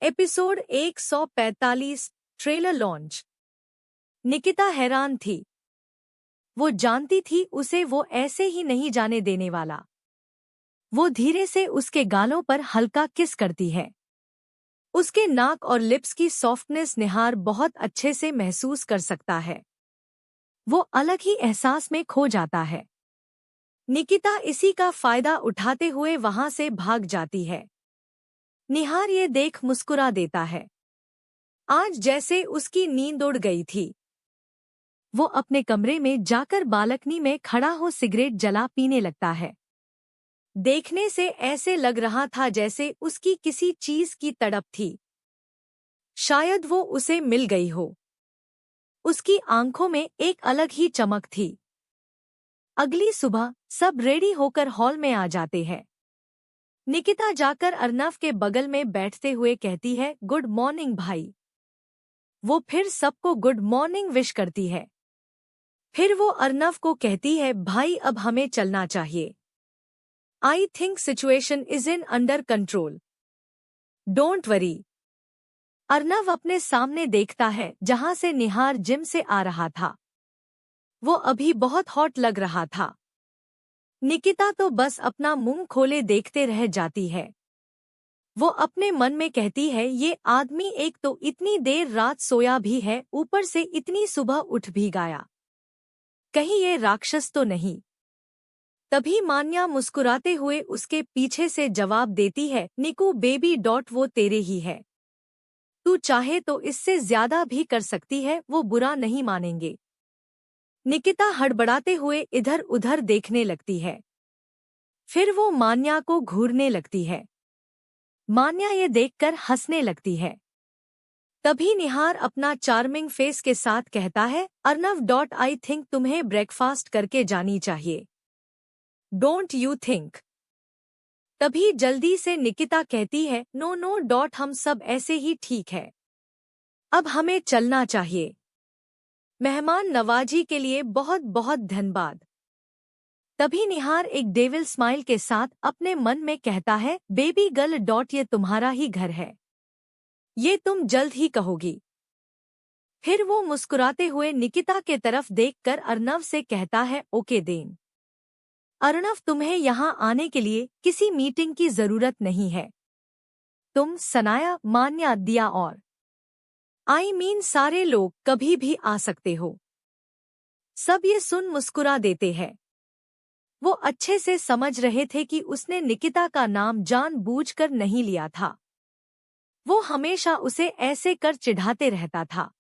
Episode 145 trailer launch. Nikita हैरान थी। वो जानती थी उसे वो ऐसे ही नहीं जाने देने वाला। वो धीरे से उसके गालों पर हल्का किस करती है। उसके नाक और लिप्स की सॉफ्टनेस निहार बहुत अच्छे से महसूस कर सकता है। वो अलग ही एहसास में खो जाता है। निकिता इसी का फायदा उठाते हुए वहां से भाग जाती है। निहार ये देख मुस्कुरा देता है। आज जैसे उसकी नींद उड़ गई थी। वो अपने कमरे में जाकर बालकनी में खड़ा हो सिगरेट जला पीने लगता है। देखने से ऐसे लग रहा था जैसे उसकी किसी चीज की तड़प थी। शायद वो उसे मिल गई हो। उसकी आंखों में एक अलग ही चमक थी। अगली सुबह सब रेडी होकर हॉल में आ जाते हैं। निकिता जाकर अर्नव के बगल में बैठते हुए कहती है, गुड मॉर्निंग भाई। वो फिर सबको गुड मॉर्निंग विश करती है। फिर वो अर्नव को कहती है, भाई अब हमें चलना चाहिए। I think situation is in under control. Don't worry. Arnav अपने सामने देखता है जहां से निहार जिम से आ रहा था। वो अभी बहुत हॉट लग रहा था। निकिता तो बस अपना मुंह खोले देखते रह जाती है। वो अपने मन में कहती है, ये आदमी एक तो इतनी देर रात सोया भी है, ऊपर से इतनी सुबह उठ भी गया। कहीं ये राक्षस तो नहीं। तभी मान्या मुस्कुराते हुए उसके पीछे से जवाब देती है, निकू बेबी डॉट वो तेरे ही है। तू चाहे तो इससे ज्यादा भी कर सकती है, वो बुरा नहीं मानेंगे। निकिता हड़बड़ाते हुए इधर उधर देखने लगती है। फिर वो मान्या को घूरने लगती है। मान्या ये देखकर हंसने लगती है। तभी निहार अपना चार्मिंग फेस के साथ कहता है, अर्नव डॉट आई थिंक तुम्हें ब्रेकफास्ट करके जानी चाहिए। Don't you think. तभी जल्दी से निकिता कहती है, नो नो डॉट हम सब ऐसे ही ठीक है। अब हमें चलना चाहिए। मेहमान नवाजी के लिए बहुत बहुत धन्यवाद। तभी निहार एक डेविल स्माइल के साथ अपने मन में कहता है, बेबी गर्ल डॉट ये तुम्हारा ही घर है। ये तुम जल्द ही कहोगी। फिर वो मुस्कुराते हुए निकिता के तरफ देखकर अर्नव से कहता है, ओके देन। अर्नव तुम्हें यहाँ आने के लिए किसी मीटिंग की जरूरत नहीं है। तुम, सनाया, मान्या, दिया और सारे लोग कभी भी आ सकते हो। सब ये सुन मुस्कुरा देते हैं। वो अच्छे से समझ रहे थे कि उसने निकिता का नाम जानबूझकर नहीं लिया था। वो हमेशा उसे ऐसे कर चिढ़ाते रहता था।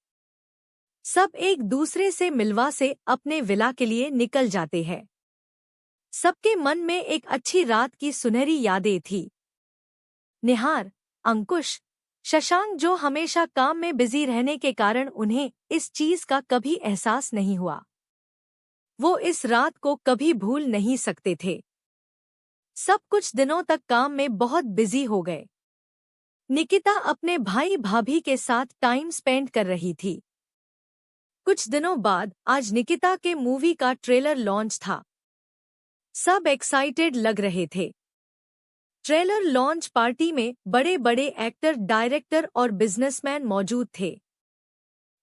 सब एक दूसरे से मिलवा से अपने विला के लिए निकल जाते हैं। सबके मन में एक अच्छी रात की सुनहरी यादें थी। निहार, अंकुश, शशांक जो हमेशा काम में बिजी रहने के कारण उन्हें इस चीज का कभी एहसास नहीं हुआ। वो इस रात को कभी भूल नहीं सकते थे। सब कुछ दिनों तक काम में बहुत बिजी हो गए। निकिता अपने भाई भाभी के साथ टाइम स्पेंड कर रही थी। कुछ दिनों बाद आज निकिता के मूवी का ट्रेलर लॉन्च था। सब एक्साइटेड लग रहे थे। ट्रेलर लॉन्च पार्टी में बड़े बड़े एक्टर, डायरेक्टर और बिजनेसमैन मौजूद थे।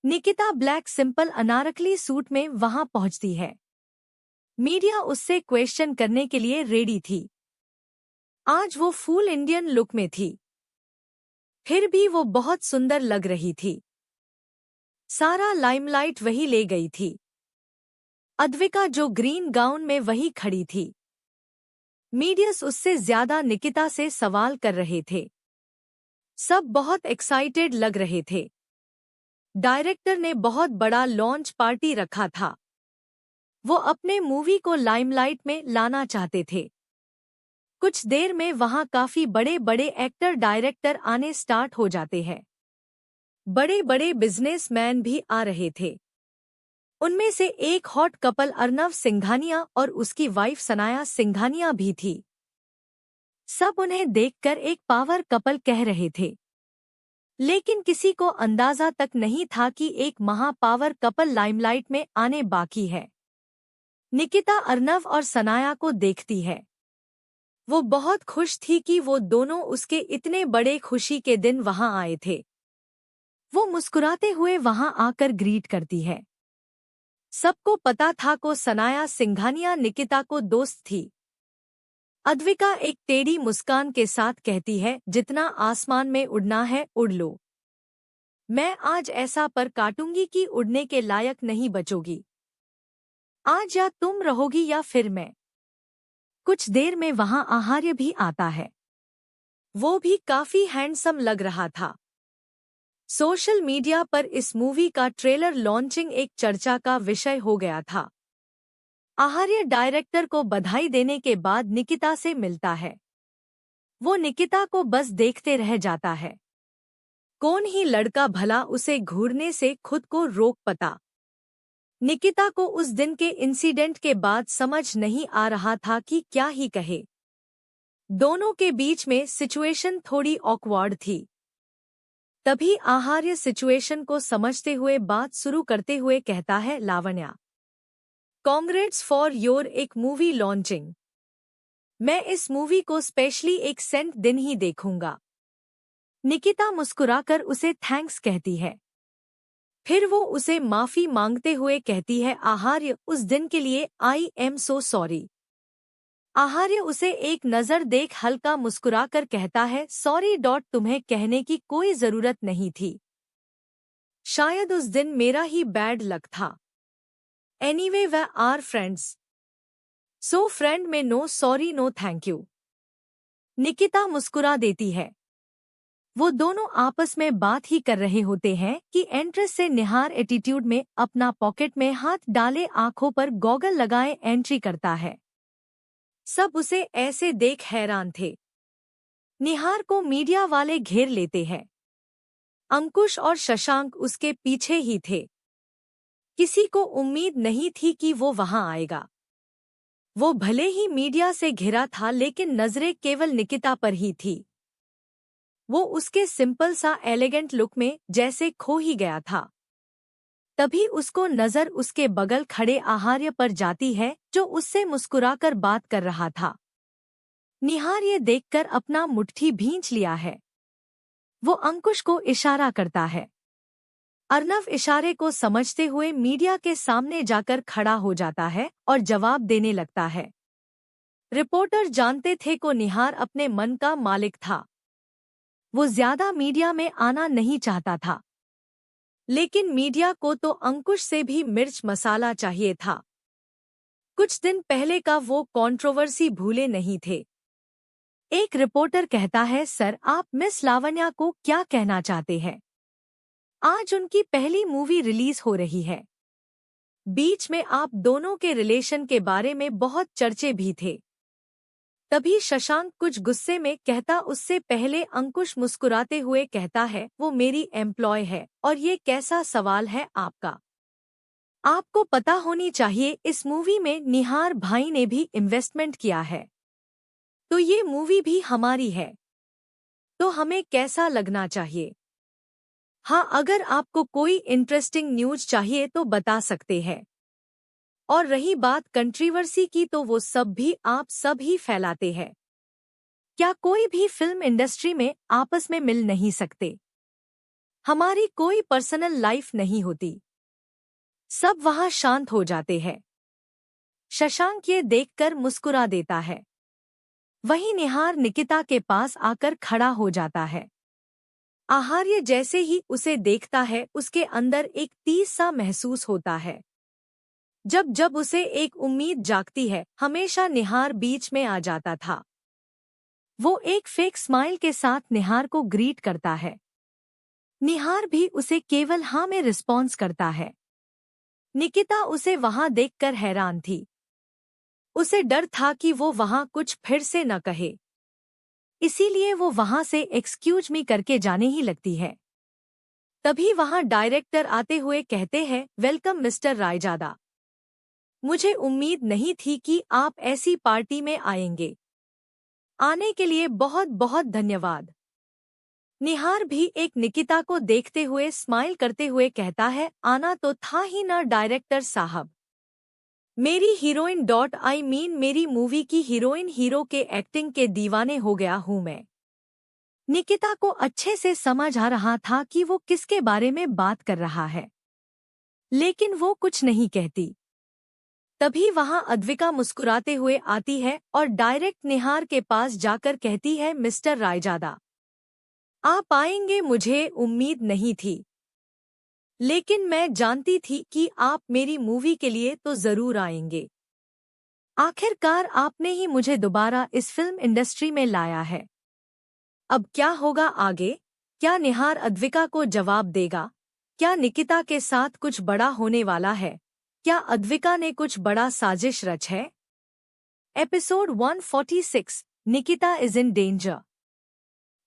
Nikita black simple Anarkali suit में वहां पहुंचती है। मीडिया उससे क्वेश्चन करने के लिए रेडी थी। आज वो फुल इंडियन लुक में थी। फिर भी वो बहुत सुंदर लग रही थी। सारा लाइमलाइट वही ले गई थी। अद्विका जो ग्रीन गाउन में वही खड़ी थी। मीडियस उससे ज्यादा निकिता से सवाल कर रहे थे। सब बहुत एक्साइटेड लग रहे थे। डायरेक्टर ने बहुत बड़ा लॉन्च पार्टी रखा था। वो अपने मूवी को लाइमलाइट में लाना चाहते थे। कुछ देर में वहां काफी बड़े बड़े एक्टर, डायरेक्टर आने स्टार्ट हो जाते हैं। बड़े बड़े बिजनेसमैन भी आ रहे थे। उनमें से एक हॉट कपल अर्नव सिंघानिया और उसकी वाइफ सनाया सिंघानिया भी थी। सब उन्हें देखकर एक पावर कपल कह रहे थे, लेकिन किसी को अंदाजा तक नहीं था कि एक महापावर कपल लाइमलाइट में आने बाकी है। निकिता अर्नव और सनाया को देखती है। वो बहुत खुश थी कि वो दोनों उसके इतने बड़े खुशी के दिन वहां आए थे। वो मुस्कुराते हुए वहां आकर ग्रीट करती है। सबको पता था को सनाया सिंघानिया निकिता को दोस्त थी। अद्विका एक टेढ़ी मुस्कान के साथ कहती है, जितना आसमान में उड़ना है उड़ लो। मैं आज ऐसा पर काटूंगी कि उड़ने के लायक नहीं बचोगी। आज या तुम रहोगी या फिर मैं। कुछ देर में वहां आहार्य भी आता है। वो भी काफी हैंडसम लग रहा था। सोशल मीडिया पर इस मूवी का ट्रेलर लॉन्चिंग एक चर्चा का विषय हो गया था। आहार्य डायरेक्टर को बधाई देने के बाद निकिता से मिलता है। वो निकिता को बस देखते रह जाता है। कौन ही लड़का भला उसे घूरने से खुद को रोक पाता। निकिता को उस दिन के इंसिडेंट के बाद समझ नहीं आ रहा था कि क्या ही कहे। दोनों के बीच में सिचुएशन थोड़ी ऑकवर्ड थी। तभी आहार्य सिचुएशन को समझते हुए बात शुरू करते हुए कहता है, लावण्या, कॉन्ग्रेट्स फॉर योर एक मूवी लॉन्चिंग। मैं इस मूवी को स्पेशली एक सेंट दिन ही देखूंगा। निकिता मुस्कुराकर उसे थैंक्स कहती है। फिर वो उसे माफी मांगते हुए कहती है, आहार्य, उस दिन के लिए आई एम सो सॉरी। आहार्य उसे एक नज़र देख हल्का मुस्कुराकर कहता है, सॉरी तुम्हें कहने की कोई जरूरत नहीं थी। शायद उस दिन मेरा ही बैड लक था। Anyway we are friends, so friend में no sorry no thank you. Nikita मुस्कुरा देती है। वो दोनों आपस में बात ही कर रहे होते हैं कि एंट्रेस से निहार एटीट्यूड में अपना पॉकेट में हाथ डाले आंखों पर गॉगल लगाए एंट्री करता है। सब उसे ऐसे देख हैरान थे। निहार को मीडिया वाले घेर लेते हैं। अंकुश और शशांक उसके पीछे ही थे। किसी को उम्मीद नहीं थी कि वो वहां आएगा। वो भले ही मीडिया से घिरा था लेकिन नजरें केवल निकिता पर ही थी। वो उसके सिंपल सा एलिगेंट लुक में जैसे खो ही गया था। तभी उसको नजर उसके बगल खड़े आहार्य पर जाती है जो उससे मुस्कुराकर बात कर रहा था। निहार ये देखकर अपना मुट्ठी भींच लिया है। वो अंकुश को इशारा करता है। अर्नव इशारे को समझते हुए मीडिया के सामने जाकर खड़ा हो जाता है और जवाब देने लगता है। रिपोर्टर जानते थे को निहार अपने मन का मालिक था। वो ज्यादा मीडिया में आना नहीं चाहता था, लेकिन मीडिया को तो अंकुश से भी मिर्च मसाला चाहिए था। कुछ दिन पहले का वो कंट्रोवर्सी भूले नहीं थे। एक रिपोर्टर कहता है, सर आप मिस लावण्या को क्या कहना चाहते हैं? आज उनकी पहली मूवी रिलीज हो रही है। बीच में आप दोनों के रिलेशन के बारे में बहुत चर्चे भी थे। तभी शशांक कुछ गुस्से में कहता, उससे पहले अंकुश मुस्कुराते हुए कहता है, वो मेरी एम्प्लॉय है और ये कैसा सवाल है आपका? आपको पता होनी चाहिए इस मूवी में निहार भाई ने भी इन्वेस्टमेंट किया है। तो ये मूवी भी हमारी है। तो हमें कैसा लगना चाहिए? हाँ, अगर आपको कोई इंटरेस्टिंग न्यूज़ चाहिए तो बता सकते हैं। और रही बात कंट्रोवर्सी की तो वो सब भी आप सब ही फैलाते हैं। क्या कोई भी फिल्म इंडस्ट्री में आपस में मिल नहीं सकते? हमारी कोई पर्सनल लाइफ नहीं होती। सब वहां शांत हो जाते हैं। शशांक ये देखकर मुस्कुरा देता है। वहीं निहार निकिता के पास आकर खड़ा हो जाता है। आहार्य जैसे ही उसे देखता है उसके अंदर एक तीस सा महसूस होता है। जब जब उसे एक उम्मीद जागती है हमेशा निहार बीच में आ जाता था। वो एक फेक स्माइल के साथ निहार को ग्रीट करता है। निहार भी उसे केवल हाँ में रिस्पॉन्स करता है। निकिता उसे वहां देखकर हैरान थी। उसे डर था कि वो वहां कुछ फिर से न कहे, इसीलिए वो वहां से एक्सक्यूज मी करके जाने ही लगती है। तभी वहां डायरेक्टर आते हुए कहते हैं, वेलकम मिस्टर रायजादा। मुझे उम्मीद नहीं थी कि आप ऐसी पार्टी में आएंगे। आने के लिए बहुत बहुत धन्यवाद। निहार भी एक निकिता को देखते हुए स्माइल करते हुए कहता है, आना तो था ही ना डायरेक्टर साहब। मेरी हीरोइन डॉट आई मीन मेरी मूवी की हीरोइन हीरो के एक्टिंग के दीवाने हो गया हूं मैं। निकिता को अच्छे से समझ आ रहा था कि वो किसके बारे में बात कर रहा है, लेकिन वो कुछ नहीं कहती। तभी वहां अद्विका मुस्कुराते हुए आती है और डायरेक्ट निहार के पास जाकर कहती है, मिस्टर रायजादा, आप आएंगे मुझे उम्मीद नहीं थी, लेकिन मैं जानती थी कि आप मेरी मूवी के लिए तो जरूर आएंगे। आखिरकार आपने ही मुझे दोबारा इस फिल्म इंडस्ट्री में लाया है। अब क्या होगा आगे? क्या निहार अद्विका को जवाब देगा? क्या निकिता के साथ कुछ बड़ा होने वाला है? क्या अद्विका ने कुछ बड़ा साजिश रच है? Episode 146, Nikita is in danger.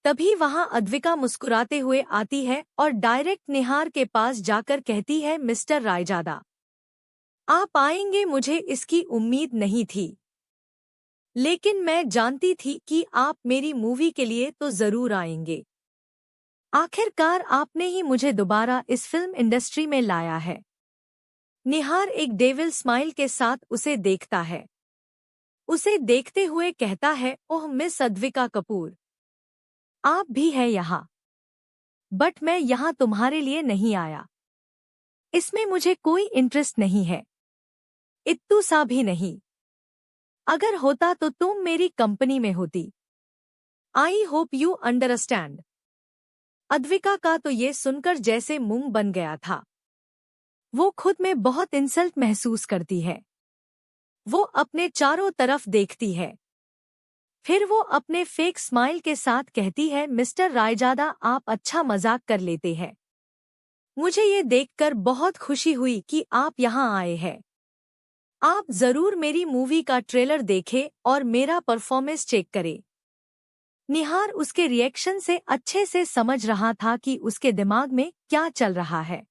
तभी वहां अद्विका मुस्कुराते हुए आती है और डायरेक्ट निहार के पास जाकर कहती है, मिस्टर रायजादा, आप आएंगे मुझे इसकी उम्मीद नहीं थी, लेकिन मैं जानती थी कि आप मेरी मूवी के लिए तो जरूर आएंगे। आखिरकार आपने ही मुझे दोबारा इस फिल्म इंडस्ट्री में लाया है। निहार एक डेविल स्माइल के साथ उसे देखता है। उसे देखते हुए कहता है, ओह मिस अद्विका कपूर, आप भी है यहाँ। बट मैं यहाँ तुम्हारे लिए नहीं आया। इसमें मुझे कोई इंटरेस्ट नहीं है, इत्तू सा भी नहीं। अगर होता तो तुम मेरी कंपनी में होती। I hope you understand. Advika का तो ये सुनकर जैसे मुंह बन गया था। वो खुद में बहुत इंसल्ट महसूस करती है। वो अपने चारों तरफ देखती है। फिर वो अपने फेक स्माइल के साथ कहती है, मिस्टर रायजादा, आप अच्छा मजाक कर लेते हैं। मुझे ये देखकर बहुत खुशी हुई कि आप यहाँ आए हैं। आप जरूर मेरी मूवी का ट्रेलर देखें और मेरा परफॉर्मेंस चेक करें। निहार उसके रिएक्शन से अच्छे से समझ रहा था कि उसके दिमाग में क्या चल रहा है।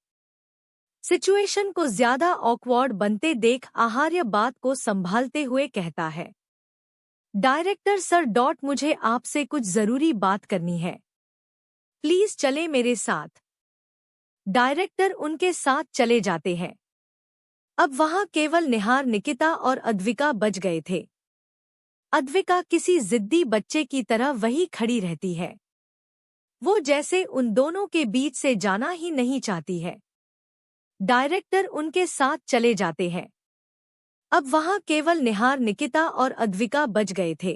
सिचुएशन को ज्यादा ऑकवर्ड बनते देख आहार्य बात को संभालते हुए कहता है, डायरेक्टर सर डॉट मुझे आपसे कुछ जरूरी बात करनी है। प्लीज चले मेरे साथ। डायरेक्टर उनके साथ चले जाते हैं। अब वहां केवल निहार, निकिता और अद्विका बच गए थे। अद्विका किसी जिद्दी बच्चे की तरह वही खड़ी रहती है। वो जैसे उन दोनों के बीच से जाना ही नहीं चाहती है। डायरेक्टर उनके साथ चले जाते हैं। अब वहां केवल निहार, निकिता और अद्विका बच गए थे।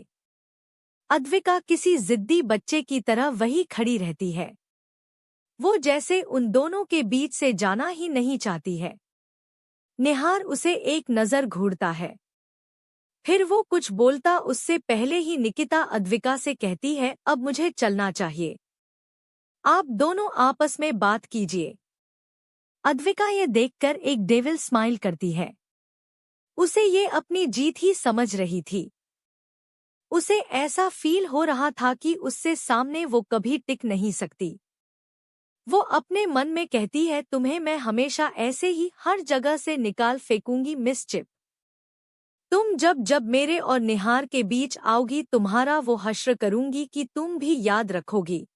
अद्विका किसी जिद्दी बच्चे की तरह वही खड़ी रहती है। वो जैसे उन दोनों के बीच से जाना ही नहीं चाहती है। निहार उसे एक नजर घूरता है। फिर वो कुछ बोलता उससे पहले ही निकिता अद्विका से कहती है, अब मुझे चलना चाहिए। आप दोनों आपस में बात कीजिए। अद्विका ये देखकर एक डेविल स्माइल करती है। उसे ये अपनी जीत ही समझ रही थी। उसे ऐसा फील हो रहा था कि उससे सामने वो कभी टिक नहीं सकती। वो अपने मन में कहती है, तुम्हें मैं हमेशा ऐसे ही हर जगह से निकाल फेंकूंगी मिस चिप। तुम जब जब मेरे और निहार के बीच आओगी, तुम्हारा वो हश्र करूंगी कि तुम भी याद रखोगी।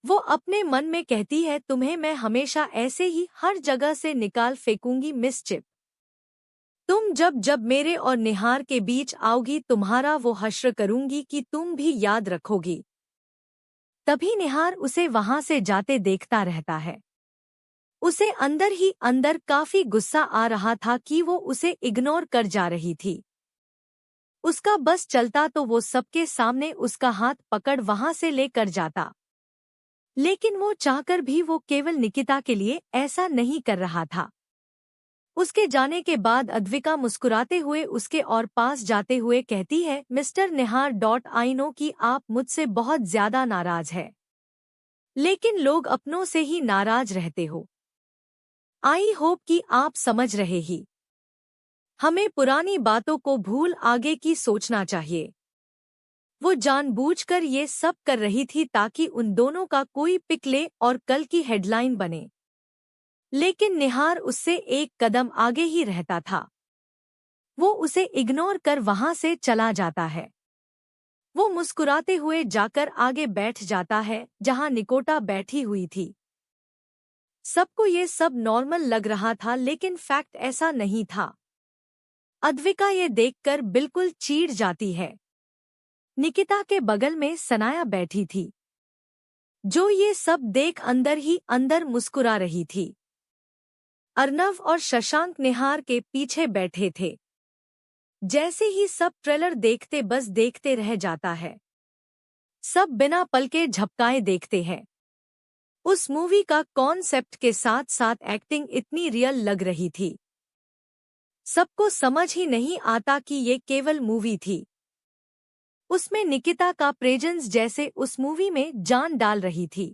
वो अपने मन में कहती है, तुम्हें मैं हमेशा ऐसे ही हर जगह से निकाल फेंकूंगी मिस चिप। तुम जब जब मेरे और निहार के बीच आओगी, तुम्हारा वो हश्र करूंगी कि तुम भी याद रखोगी। तभी निहार उसे वहां से जाते देखता रहता है। उसे अंदर ही अंदर काफी गुस्सा आ रहा था कि वो उसे इग्नोर कर जा रही थी। उसका बस चलता तो वो सबके सामने उसका हाथ पकड़ वहां से लेकर जाता, लेकिन वो चाहकर भी वो केवल निकिता के लिए ऐसा नहीं कर रहा था। उसके जाने के बाद अद्विका मुस्कुराते हुए उसके और पास जाते हुए कहती है, mister Nihar dot I know कि आप मुझसे बहुत ज्यादा नाराज है, लेकिन लोग अपनों से ही नाराज रहते हो। आई होप कि आप समझ रहे ही। हमें पुरानी बातों को भूल आगे की सोचना चाहिए। वो जानबूझकर ये सब कर रही थी ताकि उन दोनों का कोई पिक ले और कल की हेडलाइन बने, लेकिन निहार उससे एक कदम आगे ही रहता था। वो उसे इग्नोर कर वहां से चला जाता है। वो मुस्कुराते हुए जाकर आगे बैठ जाता है जहां निकोटा बैठी हुई थी। सबको ये सब नॉर्मल लग रहा था, लेकिन फैक्ट ऐसा नहीं था। अद्विका ये देखकर बिल्कुल चीड़ जाती है। निकिता के बगल में सनाया बैठी थी, जो ये सब देख अंदर ही अंदर मुस्कुरा रही थी। अर्नव और शशांक निहार के पीछे बैठे थे। जैसे ही सब ट्रेलर देखते बस देखते रह जाता है। सब बिना पलके झपकाए देखते हैं। उस मूवी का कॉन्सेप्ट के साथ साथ एक्टिंग इतनी रियल लग रही थी। सबको समझ ही नहीं आता कि ये केवल मूवी थी। उसमें निकिता का प्रेजेंस जैसे उस मूवी में जान डाल रही थी।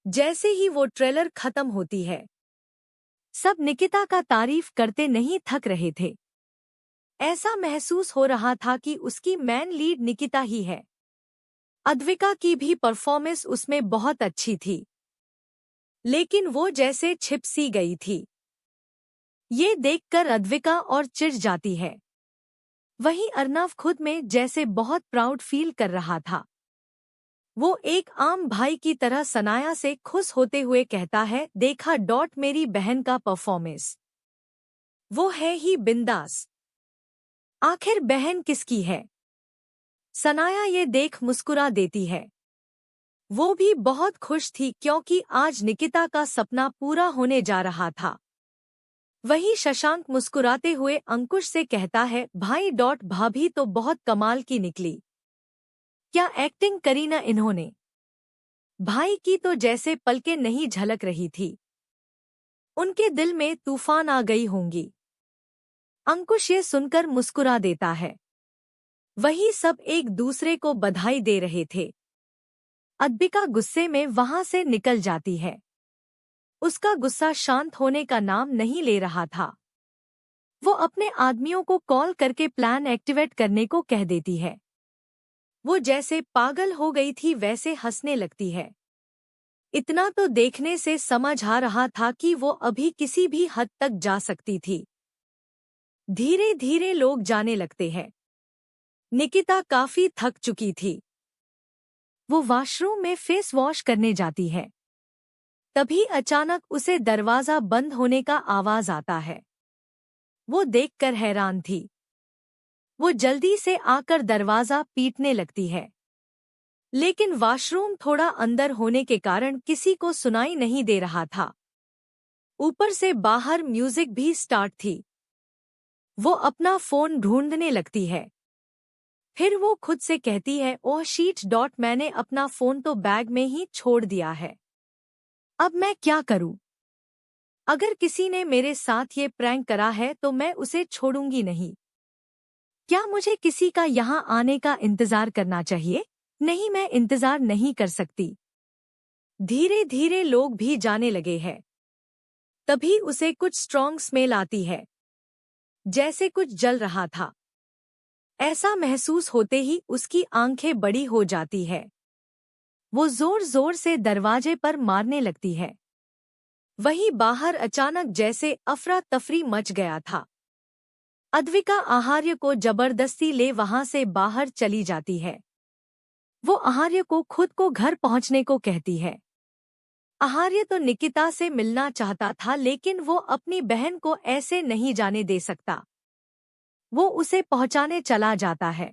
जैसे ही वो ट्रेलर खत्म होती है, सब निकिता का तारीफ करते नहीं थक रहे थे। ऐसा महसूस हो रहा था कि उसकी मेन लीड निकिता ही है। अद्विका की भी परफॉर्मेंस उसमें बहुत अच्छी थी, लेकिन वो जैसे छिप सी गई थी। ये देखकर अद्विका और चिढ़ जाती है। वहीं अर्नव खुद में जैसे बहुत प्राउड फील कर रहा था। वो एक आम भाई की तरह सनाया से खुश होते हुए कहता है, देखा मेरी बहन का परफॉर्मेंस, वो है ही बिंदास। आखिर बहन किसकी है? सनाया ये देख मुस्कुरा देती है। वो भी बहुत खुश थी क्योंकि आज निकिता का सपना पूरा होने जा रहा था। वहीं शशांक मुस्कुराते हुए अंकुश से कहता है, भाई भाभी तो बहुत कमाल की निकली। क्या एक्टिंग करी ना इन्होंने। भाई की तो जैसे पलकें नहीं झलक रही थी। उनके दिल में तूफान आ गई होंगी। अंकुश ये सुनकर मुस्कुरा देता है। वही सब एक दूसरे को बधाई दे रहे थे। अद्विका गुस्से में वहां से निकल जाती है। उसका गुस्सा शांत होने का नाम नहीं ले रहा था। वो अपने आदमियों को कॉल करके प्लान एक्टिवेट करने को कह देती है। वो जैसे पागल हो गई थी वैसे हंसने लगती है। इतना तो देखने से समझ आ रहा था कि वो अभी किसी भी हद तक जा सकती थी। धीरे धीरे लोग जाने लगते हैं। निकिता काफी थक चुकी थी। वो वॉशरूम में फेस वॉश करने जाती है। तभी अचानक उसे दरवाजा बंद होने का आवाज आता है। वो देखकर हैरान थी। वो जल्दी से आकर दरवाजा पीटने लगती है, लेकिन वॉशरूम थोड़ा अंदर होने के कारण किसी को सुनाई नहीं दे रहा था। ऊपर से बाहर म्यूजिक भी स्टार्ट थी। वो अपना फोन ढूंढने लगती है। फिर वो खुद से कहती है, ओह शीट मैंने अपना फोन तो बैग में ही छोड़ दिया है। अब मैं क्या करूं? अगर किसी ने मेरे साथ ये प्रैंक करा है तो मैं उसे छोड़ूंगी नहीं। क्या मुझे किसी का यहाँ आने का इंतजार करना चाहिए? नहीं, मैं इंतजार नहीं कर सकती। धीरे धीरे लोग भी जाने लगे हैं। तभी उसे कुछ स्ट्रॉन्ग स्मेल आती है, जैसे कुछ जल रहा था। ऐसा महसूस होते ही उसकी आंखें बड़ी हो जाती है। वो जोर जोर से दरवाजे पर मारने लगती है। वहीं बाहर अचानक जैसे अफरा तफरी मच गया था। अद्विका आहार्य को जबरदस्ती ले वहां से बाहर चली जाती है। वो आहार्य को खुद को घर पहुंचने को कहती है। आहार्य तो निकिता से मिलना चाहता था, लेकिन वो अपनी बहन को ऐसे नहीं जाने दे सकता। वो उसे पहुंचाने चला जाता है।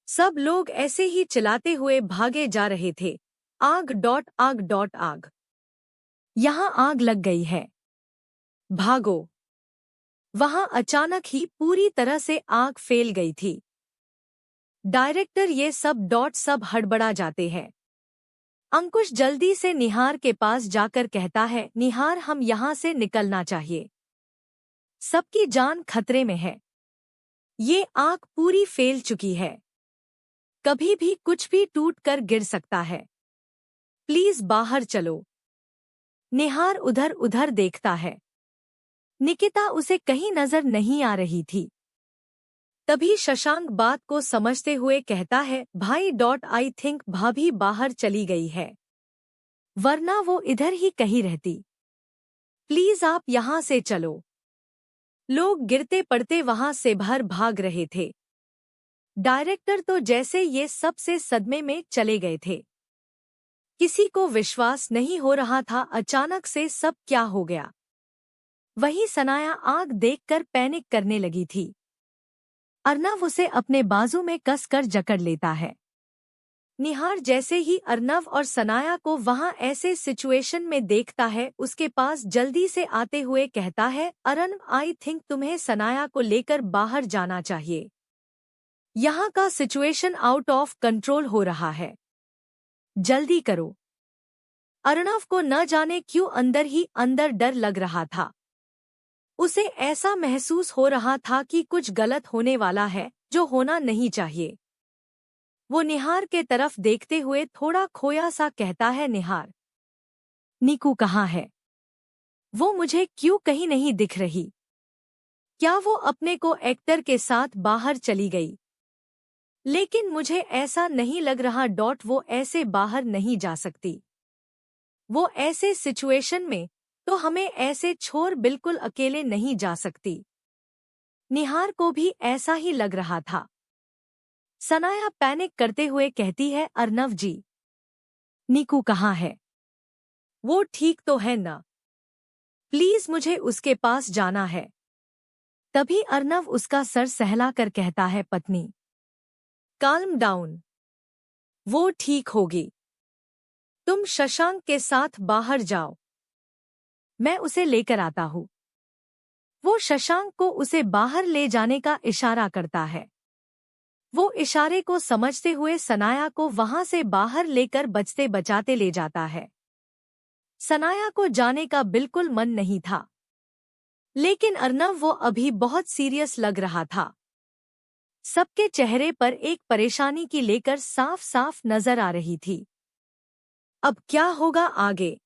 सब लोग ऐसे ही चिल्लाते हुए भागे जा रहे थे। आग। यहाँ आग लग गई है, भागो। वहां अचानक ही पूरी तरह से आग फैल गई थी। डायरेक्टर ये सब हड़बड़ा जाते हैं। अंकुश जल्दी से निहार के पास जाकर कहता है, निहार हम यहाँ से निकलना चाहिए। सबकी जान खतरे में है। ये आग पूरी फैल चुकी है। कभी भी कुछ भी टूट कर गिर सकता है। प्लीज बाहर चलो। निहार उधर उधर देखता है। निकिता उसे कहीं नजर नहीं आ रही थी। तभी शशांक बात को समझते हुए कहता है, भाई आई थिंक भाभी बाहर चली गई है, वरना वो इधर ही कहीं रहती। प्लीज आप यहाँ से चलो। लोग गिरते पड़ते वहां से भर भाग रहे थे। डायरेक्टर तो जैसे ये सबसे सदमे में चले गए थे। किसी को विश्वास नहीं हो रहा था अचानक से सब क्या हो गया। वहीं सनाया आग देखकर पैनिक करने लगी थी। अर्नव उसे अपने बाजू में कसकर जकड़ लेता है। निहार जैसे ही अर्नव और सनाया को वहां ऐसे सिचुएशन में देखता है, उसके पास जल्दी से आते हुए कहता है, अर्नव आई थिंक तुम्हें सनाया को लेकर बाहर जाना चाहिए। यहाँ का सिचुएशन आउट ऑफ कंट्रोल हो रहा है, जल्दी करो। अर्नव को न जाने क्यों अंदर ही अंदर डर लग रहा था। उसे ऐसा महसूस हो रहा था कि कुछ गलत होने वाला है, जो होना नहीं चाहिए। वो निहार के तरफ देखते हुए थोड़ा खोया सा कहता है, निहार, नीकू कहाँ है? वो मुझे क्यों कहीं नहीं दिख रही? क्या वो अपने को एक्टर के साथ बाहर चली गई? लेकिन मुझे ऐसा नहीं लग रहा। वो ऐसे बाहर नहीं जा सकती। वो ऐसे सिचुएशन में तो हमें ऐसे छोड़ बिल्कुल अकेले नहीं जा सकती। निहार को भी ऐसा ही लग रहा था। सनाया पैनिक करते हुए कहती है, अर्नव जी, नीकू कहाँ है? वो ठीक तो है ना? प्लीज मुझे उसके पास जाना है। तभी अर्नव उसका सर सहलाकर कहता है, पत्नी, काल्म डाउन, वो ठीक होगी। तुम शशांक के साथ बाहर जाओ, मैं उसे लेकर आता हूँ। वो शशांक को उसे बाहर ले जाने का इशारा करता है। वो इशारे को समझते हुए सनाया को वहां से बाहर लेकर बचते बचाते ले जाता है। सनाया को जाने का बिल्कुल मन नहीं था, लेकिन अर्नव वो अभी बहुत सीरियस लग रहा था। सबके चेहरे पर एक परेशानी की लेकर साफ साफ नजर आ रही थी। अब क्या होगा आगे?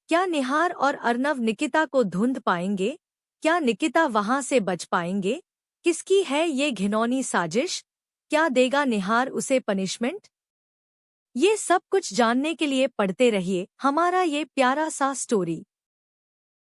क्या निहार और अर्नव निकिता को ढूंढ पाएंगे? क्या निकिता वहां से बच पाएंगे? किसकी है ये घिनौनी साजिश? क्या देगा निहार उसे पनिशमेंट? ये सब कुछ जानने के लिए पढ़ते रहिए हमारा ये प्यारा सा स्टोरी।